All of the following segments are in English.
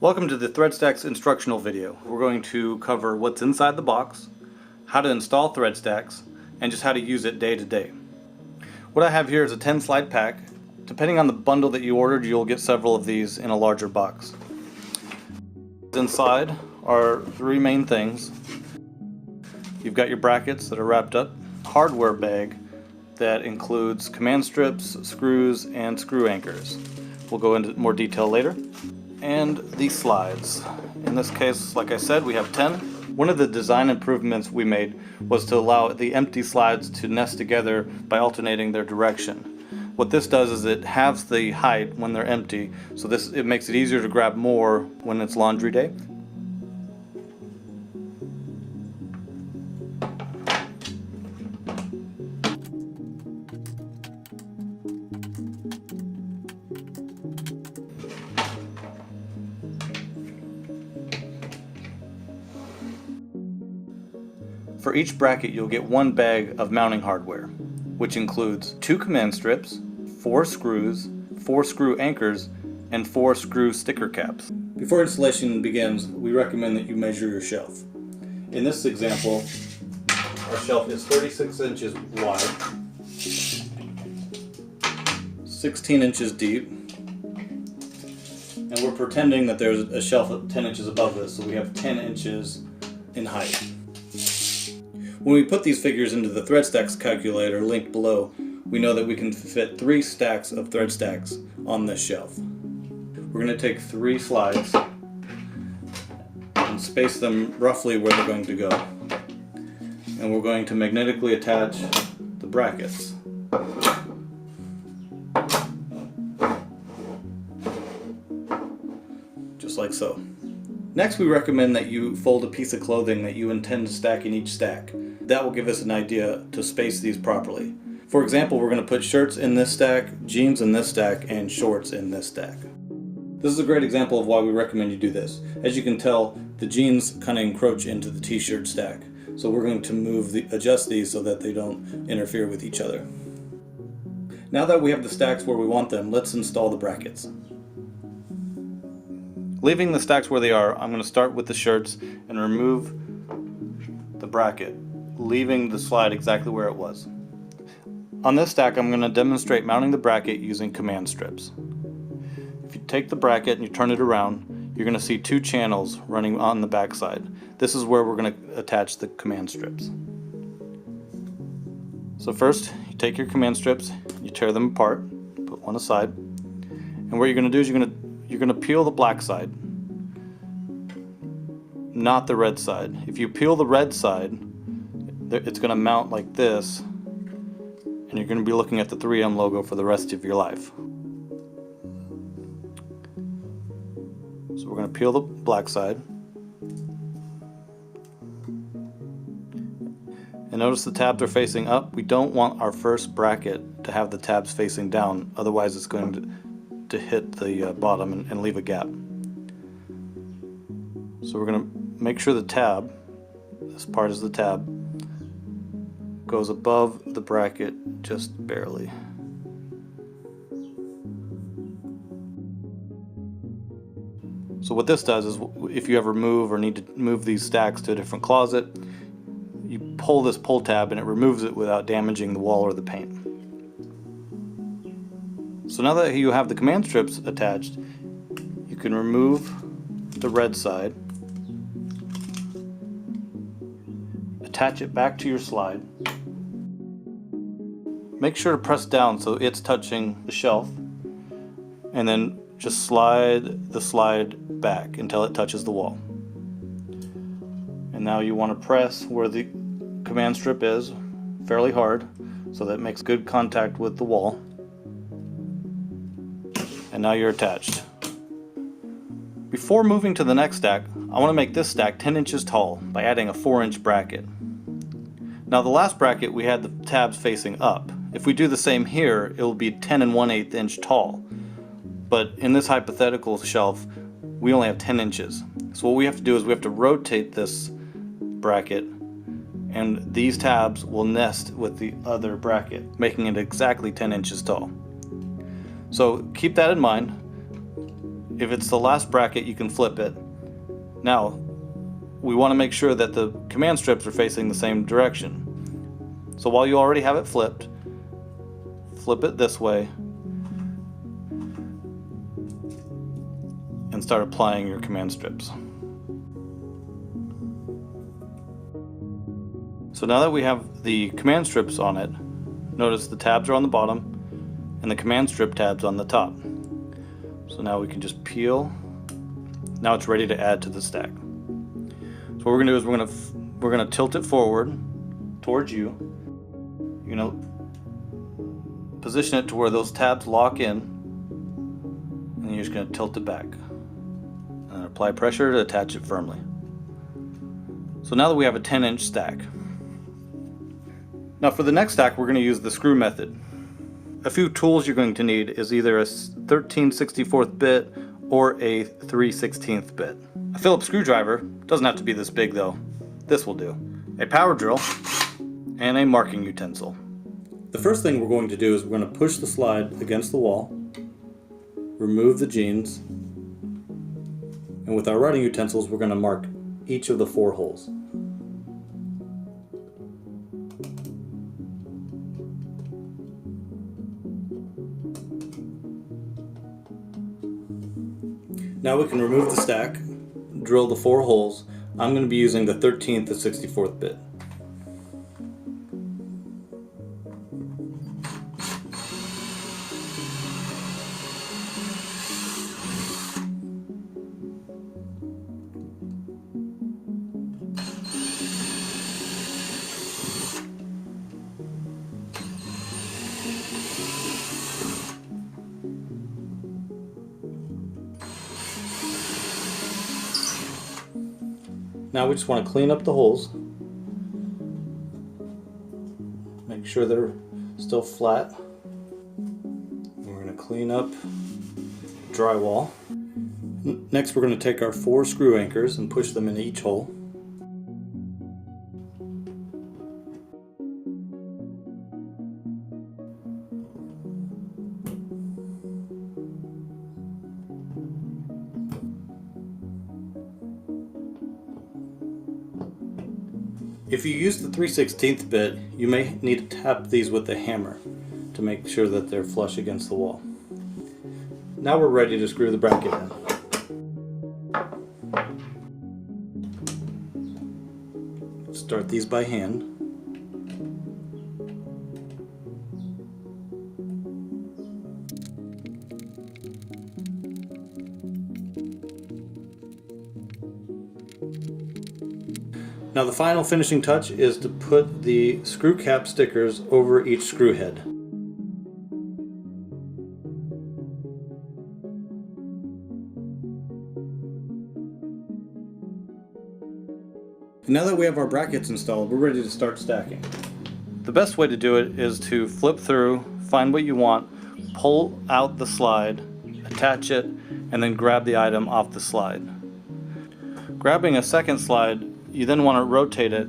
Welcome to the ThreadStax instructional video. We're going to cover what's inside the box, how to install ThreadStax, and just how to use it day to day. What I have here is a 10 slide pack. Depending on the bundle that you ordered, you'll get several of these in a larger box. Inside are three main things. You've got your brackets that are wrapped up, hardware bag that includes command strips, screws, and screw anchors. We'll go into more detail later. And these slides. In this case, like I said, we have 10. One of the design improvements we made was to allow the empty slides to nest together by alternating their direction. What this does is it halves the height when they're empty, so it makes it easier to grab more when it's laundry day. For each bracket, you'll get one bag of mounting hardware, which includes 2 command strips, 4 screws, 4 screw anchors, and 4 screw sticker caps. Before installation begins, we recommend that you measure your shelf. In this example, our shelf is 36 inches wide, 16 inches deep, and we're pretending that there's a shelf 10 inches above this, so we have 10 inches in height. When we put these figures into the ThreadStax calculator linked below, we know that we can fit 3 stacks of ThreadStax on this shelf. We're going to take 3 slides and space them roughly where they're going to go. And we're going to magnetically attach the brackets. Just like so. Next, we recommend that you fold a piece of clothing that you intend to stack in each stack. That will give us an idea to space these properly. For example, we're going to put shirts in this stack, jeans in this stack, and shorts in this stack. This is a great example of why we recommend you do this. As you can tell, the jeans kind of encroach into the t-shirt stack. So we're going to adjust these so that they don't interfere with each other. Now that we have the stacks where we want them, let's install the brackets. Leaving the stacks where they are, I'm going to start with the shirts and remove the bracket, leaving the slide exactly where it was. On this stack, I'm going to demonstrate mounting the bracket using command strips. If you take the bracket and you turn it around, you're going to see 2 channels running on the back side. This is where we're going to attach the command strips. So first, you take your command strips, you tear them apart, put one aside, and what you're going to do is you're going to peel the black side, not the red side. If you peel the red side, it's going to mount like this, and you're going to be looking at the 3M logo for the rest of your life. So we're going to peel the black side, and notice the tabs are facing up. We don't want our first bracket to have the tabs facing down, otherwise it's going to hit the bottom and leave a gap. So we're going to make sure the tab, this part is the tab, goes above the bracket just barely. So what this does is, if you ever move or need to move these stacks to a different closet, you pull this pull tab and it removes it without damaging the wall or the paint. So now that you have the command strips attached, you can remove the red side, attach it back to your slide, make sure to press down so it's touching the shelf, and then just slide the slide back until it touches the wall. And now you want to press where the command strip is fairly hard so that it makes good contact with the wall. And now you're attached. Before moving to the next stack, I want to make this stack 10 inches tall by adding a 4-inch bracket. Now the last bracket we had the tabs facing up. If we do the same here, it will be 10 1/8 inch tall. But in this hypothetical shelf, we only have 10 inches. So what we have to do is we have to rotate this bracket, and these tabs will nest with the other bracket, making it exactly 10 inches tall. So keep that in mind. If it's the last bracket, you can flip it. Now, we want to make sure that the command strips are facing the same direction. So while you already have it flipped, flip it this way and start applying your command strips. So now that we have the command strips on it, notice the tabs are on the bottom and the command strip tabs on the top. So now we can just peel. Now it's ready to add to the stack. So what we're going to do is we're going to tilt it forward towards you. You're going to position it to where those tabs lock in, and you're just going to tilt it back and apply pressure to attach it firmly. So now that we have a 10-inch stack. Now for the next stack, we're going to use the screw method. A few tools you're going to need is either a 13/64 bit or a 3/16 bit. A Phillips screwdriver, doesn't have to be this big though, this will do. A power drill, and a marking utensil. The first thing we're going to do is we're going to push the slide against the wall, remove the jeans, and with our writing utensils we're going to mark each of the 4 holes. Now we can remove the stack, drill the 4 holes. I'm going to be using the 13th to 64th bit. Now we just want to clean up the holes. Make sure they're still flat. We're going to clean up drywall. Next we're going to take our 4 screw anchors and push them in each hole. If you use the 3/16 bit, you may need to tap these with a hammer to make sure that they're flush against the wall. Now we're ready to screw the bracket in. Start these by hand. Now the final finishing touch is to put the screw cap stickers over each screw head. Now that we have our brackets installed, we're ready to start stacking. The best way to do it is to flip through, find what you want, pull out the slide, attach it, and then grab the item off the slide. Grabbing a second slide, you then want to rotate it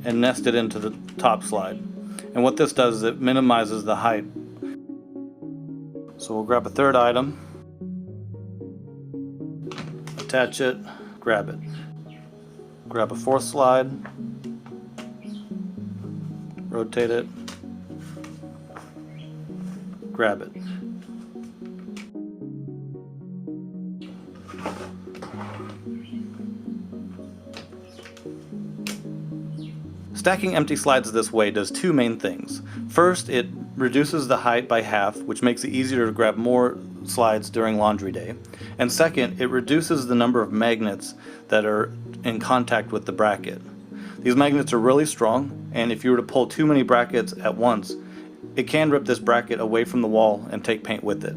and nest it into the top slide. And what this does is it minimizes the height. So we'll grab a third item, attach it, grab it. Grab a 4th slide, rotate it, grab it. Stacking empty slides this way does 2 main things. First, it reduces the height by half, which makes it easier to grab more slides during laundry day. And second, it reduces the number of magnets that are in contact with the bracket. These magnets are really strong, and if you were to pull too many brackets at once, it can rip this bracket away from the wall and take paint with it.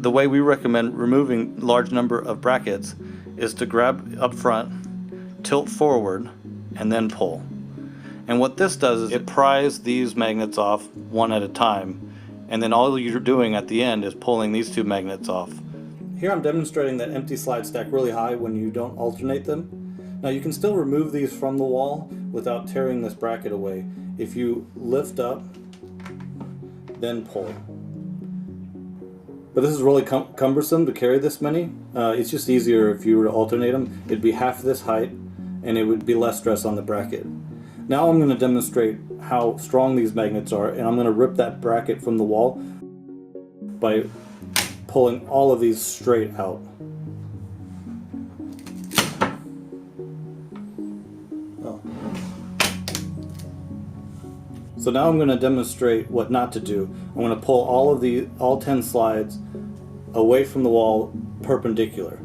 The way we recommend removing large number of brackets is to grab up front, tilt forward, and then pull. And what this does is it pries these magnets off one at a time, and then all you're doing at the end is pulling these 2 magnets off. Here I'm demonstrating that empty slides stack really high when you don't alternate them. Now you can still remove these from the wall without tearing this bracket away. If you lift up, then pull. but this is really cumbersome to carry this many. It's just easier if you were to alternate them. It'd be half this height, and it would be less stress on the bracket. Now I'm going to demonstrate how strong these magnets are, and I'm going to rip that bracket from the wall by pulling all of these straight out. So now I'm going to demonstrate what not to do. I'm going to pull all 10 slides away from the wall perpendicular.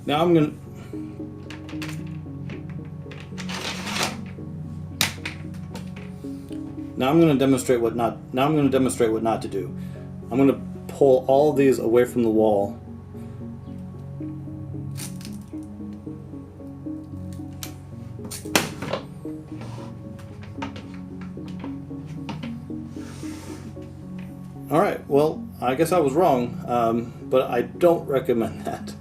Now I'm going to demonstrate what not to do. I'm going to pull all of these away from the wall. Alright, well, I guess I was wrong, but I don't recommend that.